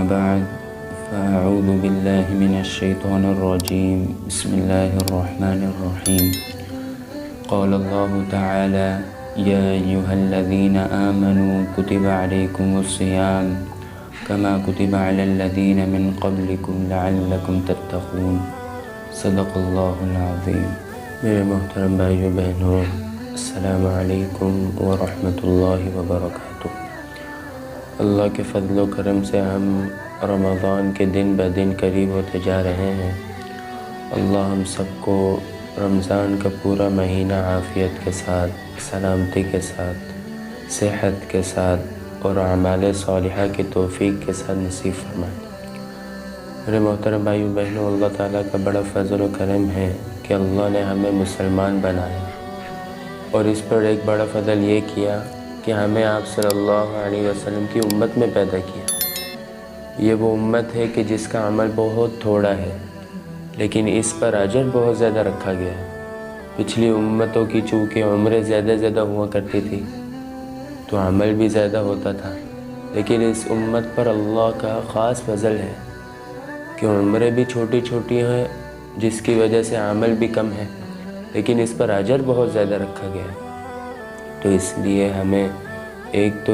بعد فأعوذ بالله من الشيطان الرجيم بسم الله الرحمن الرحيم قال الله تعالى يا أيها الذين آمنوا كتب عليكم الصيام كما كتب على الذين من قبلكم لعلكم تتقون صدق اللہ العظیم۔ میرے محترم بھائیو بہنوں، السلام علیکم ورحمۃ اللہ وبرکاتہ۔ اللہ کے فضل و کرم سے ہم رمضان کے دن بدن قریب ہوتے جا رہے ہیں۔ اللہ ہم سب کو رمضان کا پورا مہینہ عافیت کے ساتھ، سلامتی کے ساتھ، صحت کے ساتھ اور اعمال صالحہ کی توفیق کے ساتھ نصیب فرمائے۔ میرے محترم بھائیو بہنوں، اللہ تعالیٰ کا بڑا فضل و کرم ہے کہ اللہ نے ہمیں مسلمان بنایا، اور اس پر ایک بڑا فضل یہ کیا کہ ہمیں آپ صلی اللہ علیہ وسلم کی امت میں پیدا کیا۔ یہ وہ امت ہے کہ جس کا عمل بہت تھوڑا ہے، لیکن اس پر اجر بہت زیادہ رکھا گیا ہے۔ پچھلی امتوں کی چونکہ عمریں زیادہ ہوا کرتی تھی تو عمل بھی زیادہ ہوتا تھا، لیکن اس امت پر اللہ کا خاص فضل ہے کہ عمریں بھی چھوٹی ہیں، جس کی وجہ سے عمل بھی کم ہے، لیکن اس پر اجر بہت زیادہ رکھا گیا ہے۔ تو اس لیے ہمیں ایک تو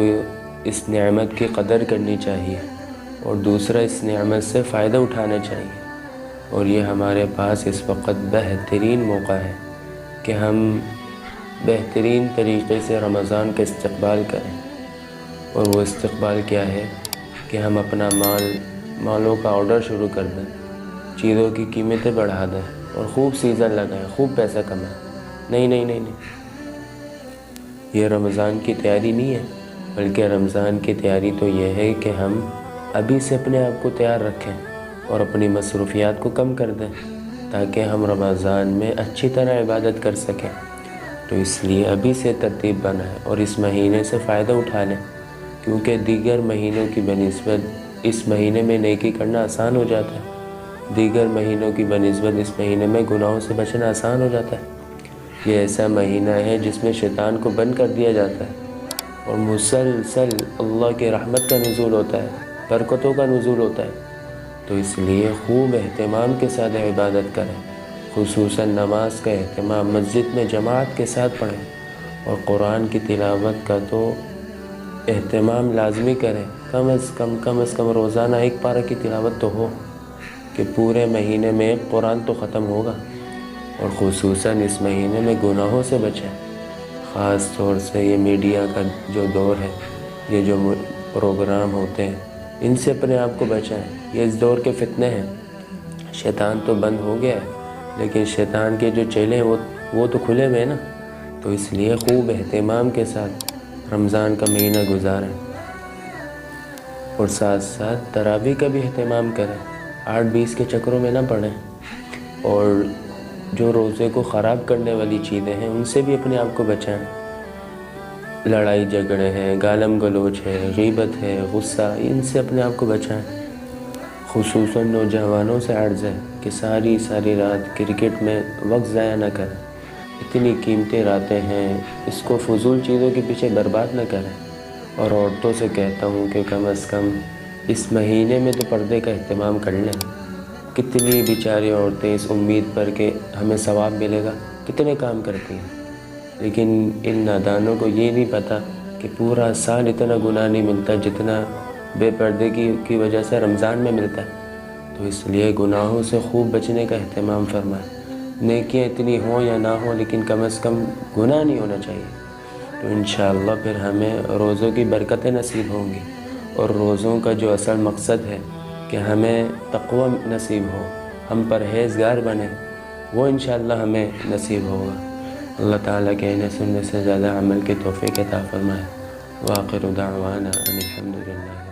اس نعمت کی قدر کرنی چاہیے، اور دوسرا اس نعمت سے فائدہ اٹھانا چاہیے۔ اور یہ ہمارے پاس اس وقت بہترین موقع ہے کہ ہم بہترین طریقے سے رمضان کا استقبال کریں، اور وہ استقبال کیا ہے کہ ہم اپنا مالوں کا آرڈر شروع کر دیں، چیزوں کی قیمتیں بڑھا دیں اور خوب سیزن لگائیں، خوب پیسہ کمائیں۔ نہیں، یہ رمضان کی تیاری نہیں ہے، بلکہ رمضان کی تیاری تو یہ ہے کہ ہم ابھی سے اپنے آپ کو تیار رکھیں اور اپنی مصروفیات کو کم کر دیں، تاکہ ہم رمضان میں اچھی طرح عبادت کر سکیں۔ تو اس لیے ابھی سے ترتیب بنائیں اور اس مہینے سے فائدہ اٹھا لیں، کیونکہ دیگر مہینوں کی بنسبت اس مہینے میں نیکی کرنا آسان ہو جاتا ہے، دیگر مہینوں کی بنسبت اس مہینے میں گناہوں سے بچنا آسان ہو جاتا ہے۔ یہ ایسا مہینہ ہے جس میں شیطان کو بند کر دیا جاتا ہے، اور مسلسل اللہ کی رحمت کا نزول ہوتا ہے، برکتوں کا نزول ہوتا ہے۔ تو اس لیے خوب اہتمام کے ساتھ عبادت کریں، خصوصاً نماز کا اہتمام مسجد میں جماعت کے ساتھ پڑھیں، اور قرآن کی تلاوت کا تو اہتمام لازمی کریں۔ کم از کم روزانہ ایک پارہ کی تلاوت تو ہو، کہ پورے مہینے میں ایک قرآن تو ختم ہوگا۔ اور خصوصاً اس مہینے میں گناہوں سے بچیں، خاص طور سے یہ میڈیا کا جو دور ہے، یہ جو پروگرام ہوتے ہیں، ان سے اپنے آپ کو بچائیں۔ یہ اس دور کے فتنے ہیں۔ شیطان تو بند ہو گیا ہے، لیکن شیطان کے جو چیلے ہیں وہ تو کھلے ہوئے ہیں نا۔ تو اس لیے خوب اہتمام کے ساتھ رمضان کا مہینہ گزاریں، اور ساتھ ساتھ تراویح کا بھی اہتمام کریں، 8-20 کے چکروں میں نہ پڑیں، اور جو روزے کو خراب کرنے والی چیزیں ہیں ان سے بھی اپنے آپ کو بچائیں۔ لڑائی جھگڑے ہیں، گالم گلوچ ہے، غیبت ہے، غصہ، ان سے اپنے آپ کو بچائیں۔ خصوصاً نوجوانوں سے عرض ہے کہ ساری رات کرکٹ میں وقت ضائع نہ کریں، اتنی قیمتی راتیں ہیں، اس کو فضول چیزوں کے پیچھے برباد نہ کریں۔ اور عورتوں سے کہتا ہوں کہ کم از کم اس مہینے میں تو پردے کا اہتمام کر لیں۔ کتنی بیچاری عورتیں اس امید پر کہ ہمیں ثواب ملے گا کتنے کام کرتی ہیں، لیکن ان نادانوں کو یہ نہیں پتہ کہ پورا سال اتنا گناہ نہیں ملتا جتنا بے پردے کی وجہ سے رمضان میں ملتا ہے۔ تو اس لیے گناہوں سے خوب بچنے کا اہتمام فرمائیں۔ نیکیاں اتنی ہوں یا نہ ہوں، لیکن کم از کم گناہ نہیں ہونا چاہیے۔ تو انشاءاللہ پھر ہمیں روزوں کی برکتیں نصیب ہوں گی، اور روزوں کا جو اصل مقصد ہے کہ ہمیں تقوی نصیب ہو، ہم پرہیزگار بنیں، وہ انشاءاللہ ہمیں نصیب ہوگا۔ اللہ تعالیٰ کہنے سننے سے زیادہ عمل کی توفیق عطا فرمائے۔ وآخر دعوانا ان الحمد للہ۔